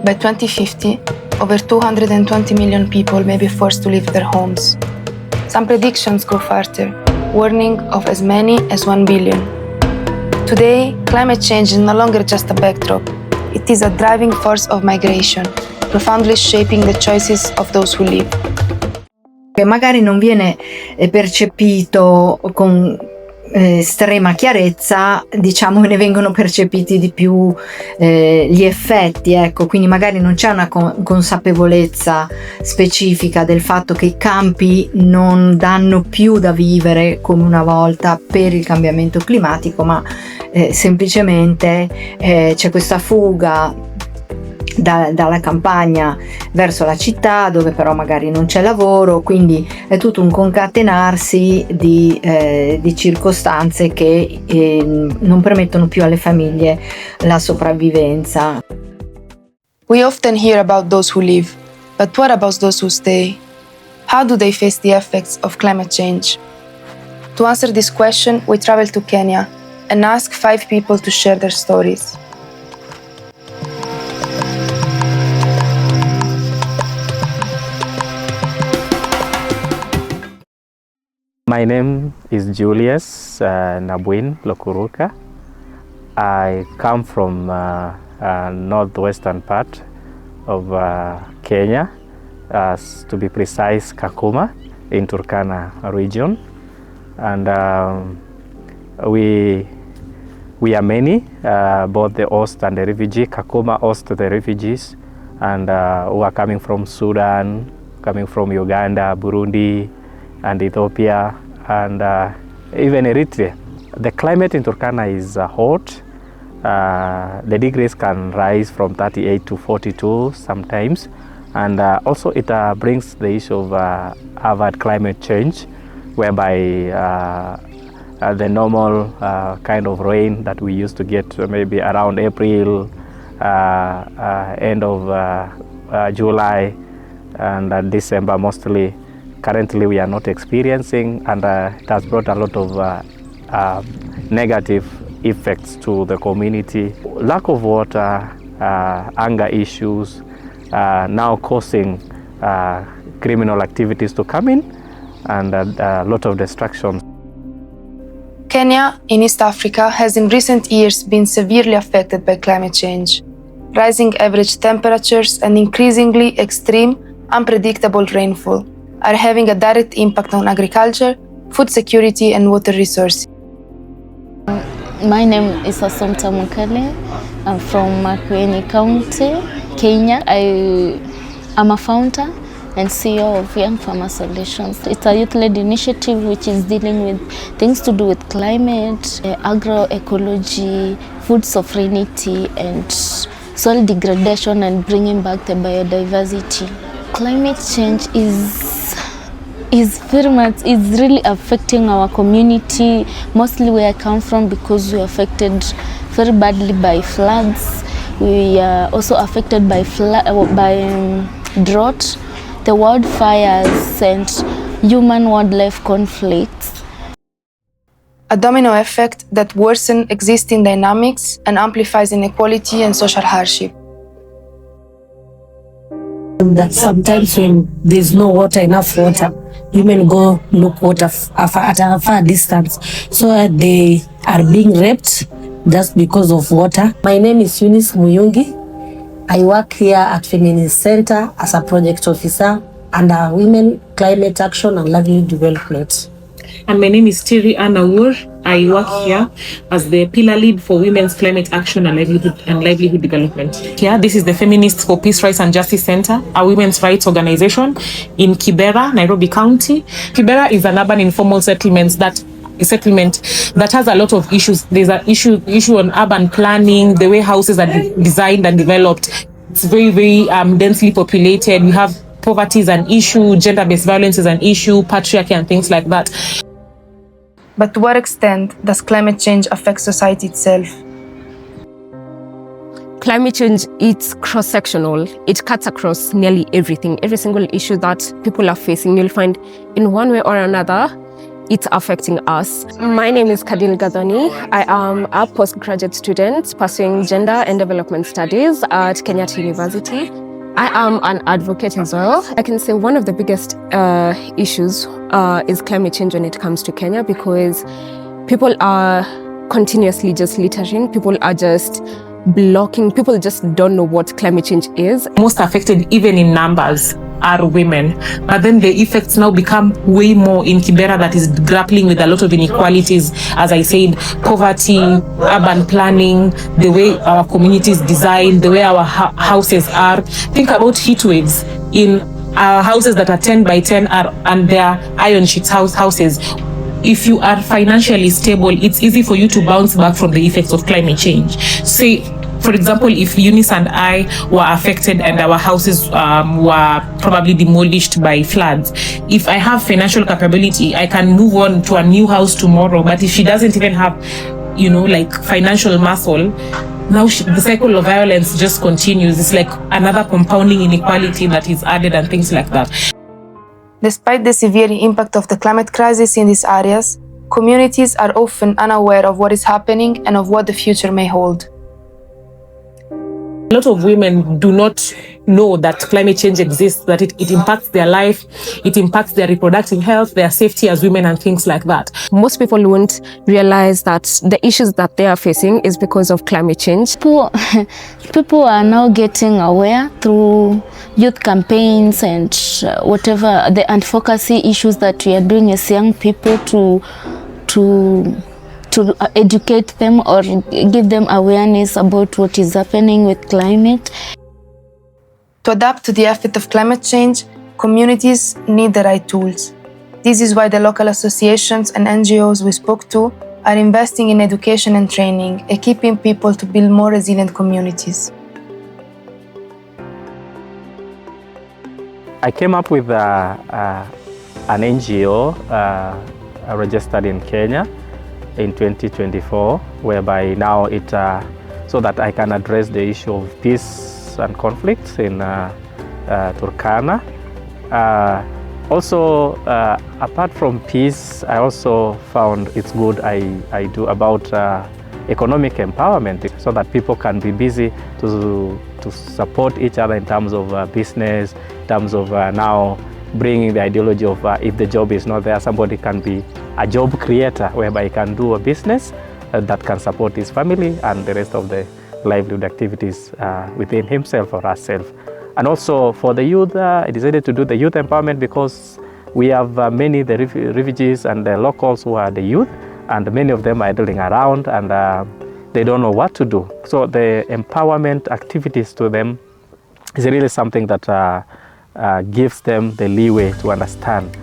By 2050, over 220 million people may be forced to leave their homes. Some predictions go further, warning of as many as 1 billion. Today, climate change is no longer just a backdrop. It is a driving force of migration, profoundly shaping the choices of those who live. Che magari non viene percepito con estrema chiarezza, diciamo ne vengono percepiti di più gli effetti, ecco, quindi magari non c'è una consapevolezza specifica del fatto che i campi non danno più da vivere come una volta per il cambiamento climatico, ma semplicemente c'è questa fuga dalla campagna verso la città, dove però magari non c'è lavoro, quindi è tutto un concatenarsi di circostanze che non permettono più alle famiglie la sopravvivenza. We often hear about those who leave, but what about those who stay? How do they face the effects of climate change? To answer this question, we travel to Kenya and ask 5 people to share their stories. My name is Julius Nabwin Lokuruka. I come from northwestern part of Kenya, to be precise, Kakuma in Turkana region, and we are many, both the host and the refugee. Kakuma host the refugees, and who are coming from Sudan, coming from Uganda, Burundi, and Ethiopia, and even Eritrea. The climate in Turkana is hot. The degrees can rise from 38 to 42 sometimes, and also it brings the issue of avid climate change, whereby the normal kind of rain that we used to get maybe around April, end of July, and December mostly, currently we are not experiencing, and it has brought a lot of negative effects to the community. Lack of water, anger issues, now causing criminal activities to come in, and a lot of destruction. Kenya, in East Africa, has in recent years been severely affected by climate change. Rising average temperatures and increasingly extreme, unpredictable rainfall are having a direct impact on agriculture, food security, and water resources. My name is Assumpta Mukale. I'm from Makueni County, Kenya. I am a founder and CEO of Young Farmer Solutions. It's a youth-led initiative which is dealing with things to do with climate, agroecology, food sovereignty, and soil degradation, and bringing back the biodiversity. Climate change is really affecting our community, mostly where I come from, because we're affected very badly by floods. We are also affected by drought, the wildfires, and human-wildlife conflicts. A domino effect that worsens existing dynamics and amplifies inequality and social hardship. That sometimes when there's no water, enough water, women go look water at a far distance, so they are being raped just because of water. My name is Eunice Muyungi. I work here at Feminist Center as a project officer under Women, Climate Action and Livelihood Development. And my name is Terry Anna Woor. I work here as the pillar lead for Women's Climate Action and Livelihood Development. Here, this is the Feminists for Peace, Rights and Justice Center, a women's rights organization in Kibera, Nairobi County. Kibera is an urban informal settlement that has a lot of issues. There's an issue on urban planning, the way houses are designed and developed. It's very, very densely populated. We have poverty is an issue, gender-based violence is an issue, patriarchy and things like that. But to what extent does climate change affect society itself? Climate change, it's cross-sectional. It cuts across nearly everything. Every single issue that people are facing, you'll find in one way or another, it's affecting us. My name is Kadil Gadhoni. I am a postgraduate student pursuing gender and development studies at Kenyatta University. I am an advocate as well. I can say one of the biggest issues is climate change when it comes to Kenya, because people are continuously just littering. People are just blocking. People just don't know what climate change is. Most affected, even in numbers, are women. But then the effects now become way more in Kibera, that is grappling with a lot of inequalities. As I said, poverty, urban planning, the way our communities design, the way our houses are. Think about heat waves in our houses that are 10 by 10 and they are iron sheet houses. If you are financially stable, it's easy for you to bounce back from the effects of climate change. Say, for example, if Eunice and I were affected and our houses were probably demolished by floods, if I have financial capability, I can move on to a new house tomorrow. But if she doesn't even have, like financial muscle, now the cycle of violence just continues. It's like another compounding inequality that is added and things like that. Despite the severe impact of the climate crisis in these areas, communities are often unaware of what is happening and of what the future may hold. A lot of women do not know that climate change exists, that it impacts their life, it impacts their reproductive health, their safety as women and things like that. Most people won't realize that the issues that they are facing is because of climate change. People are now getting aware through youth campaigns and whatever the advocacy issues that we are doing as young people to educate them or give them awareness about what is happening with climate. To adapt to the effect of climate change, communities need the right tools. This is why the local associations and NGOs we spoke to are investing in education and training, equipping people to build more resilient communities. I came up with an NGO registered in Kenya in 2024, whereby now so that I can address the issue of peace and conflicts in Turkana. Also, apart from peace, I also found it's good I do about economic empowerment, so that people can be busy to support each other in terms of business, in terms of now bringing the ideology of if the job is not there, somebody can be a job creator, whereby he can do a business that can support his family and the rest of the livelihood activities within himself or herself. And also for the youth, I decided to do the youth empowerment because we have many the refugees and the locals who are the youth, and many of them are idling around and they don't know what to do. So the empowerment activities to them is really something that gives them the leeway to understand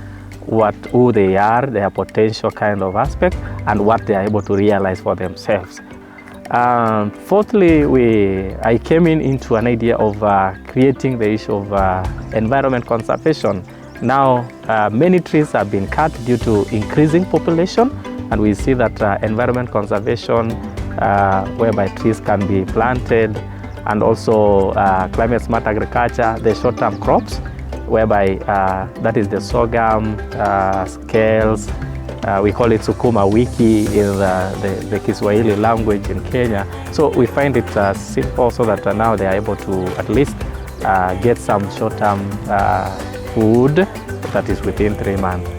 who they are, their potential kind of aspect, and what they are able to realize for themselves. Fourthly, I came into an idea of creating the issue of environment conservation. Now, many trees have been cut due to increasing population, and we see that environment conservation, whereby trees can be planted, and also climate smart agriculture, the short-term crops, whereby that is the sorghum, scales, we call it sukuma wiki in the Kiswahili language in Kenya. So we find it simple, so that now they are able to at least get some short-term food that is within 3 months.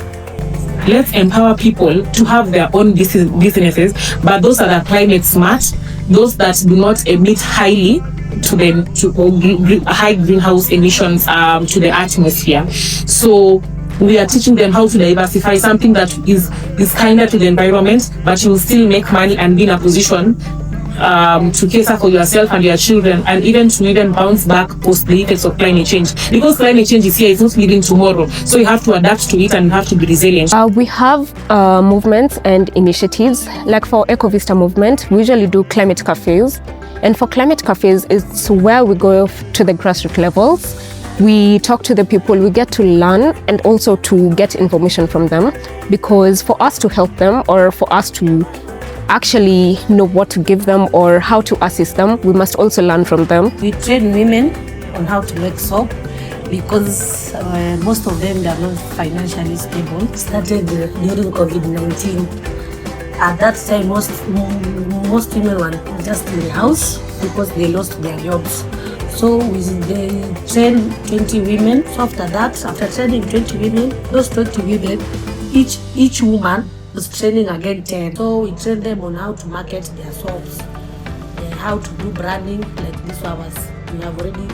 Let's empower people to have their own businesses, but those that are climate smart, those that do not emit highly to high greenhouse emissions to the atmosphere. So we are teaching them how to diversify something that is kinder to the environment, but you will still make money and be in a position to cater for yourself and your children, and even to bounce back post the effects of climate change. Because climate change is here, it's not leaving tomorrow. So you have to adapt to it and you have to be resilient. We have movements and initiatives. Like for Ecovista movement, we usually do climate cafes. And for climate cafes, it's where we go to the grassroots levels. We talk to the people, we get to learn and also to get information from them. Because for us to help them, or for us to actually know what to give them or how to assist them, we must also learn from them. We train women on how to make soap. because most of them are not financially stable. Started during COVID-19. At that time, most women were just in the house because they lost their jobs. So they trained 20 women. So after that, after training 20 women, those 20 women, each woman was training again 10. So we trained them on how to market their soaps, how to do branding, like this one was. We have already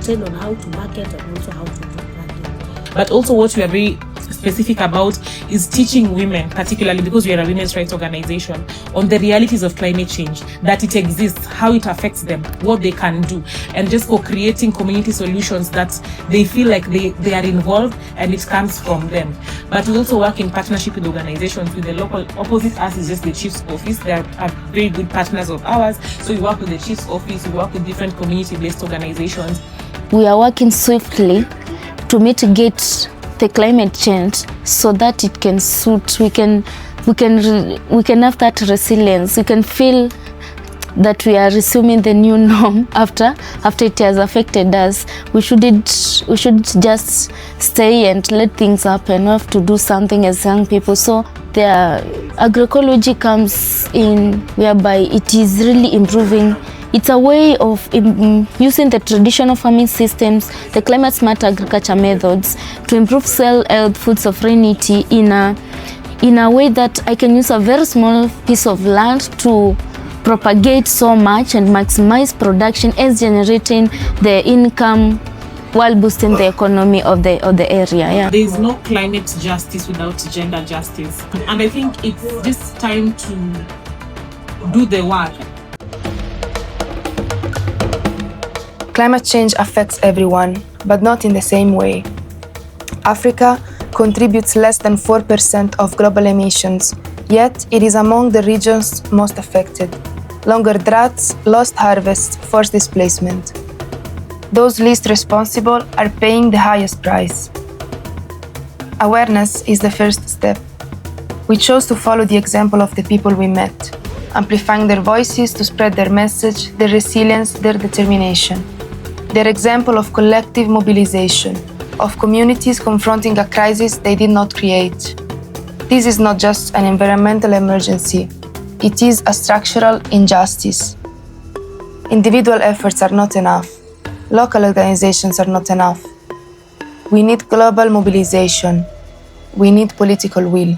trained on how to market and also how to do branding. But also what we are very specific about is teaching women, particularly because we are a women's rights organization, on the realities of climate change, that it exists, how it affects them, what they can do, and just for creating community solutions that they feel like they are involved and it comes from them. But we also work in partnership with organizations. With the local, opposite us is just the chief's office. They are very good partners of ours. So we work with the chief's office, we work with different community-based organizations. We are working swiftly to mitigate the climate change so that it can suit, we can have that resilience. We can feel that we are resuming the new norm after it has affected us. We should just stay and let things happen. We have to do something as young people. So the agroecology comes in whereby it is really improving. It's a way of using the traditional farming systems, the climate smart agriculture methods to improve soil health, food sovereignty in a way that I can use a very small piece of land to propagate so much and maximize production as generating the income while boosting the economy of the area. Yeah. There is no climate justice without gender justice. And I think it's just time to do the work. Climate change affects everyone, but not in the same way. Africa contributes less than 4% of global emissions, yet it is among the regions most affected. Longer droughts, lost harvests, forced displacement. Those least responsible are paying the highest price. Awareness is the first step. We chose to follow the example of the people we met, amplifying their voices to spread their message, their resilience, their determination. Their example of collective mobilization, of communities confronting a crisis they did not create. This is not just an environmental emergency, it is a structural injustice. Individual efforts are not enough. Local organizations are not enough. We need global mobilization. We need political will.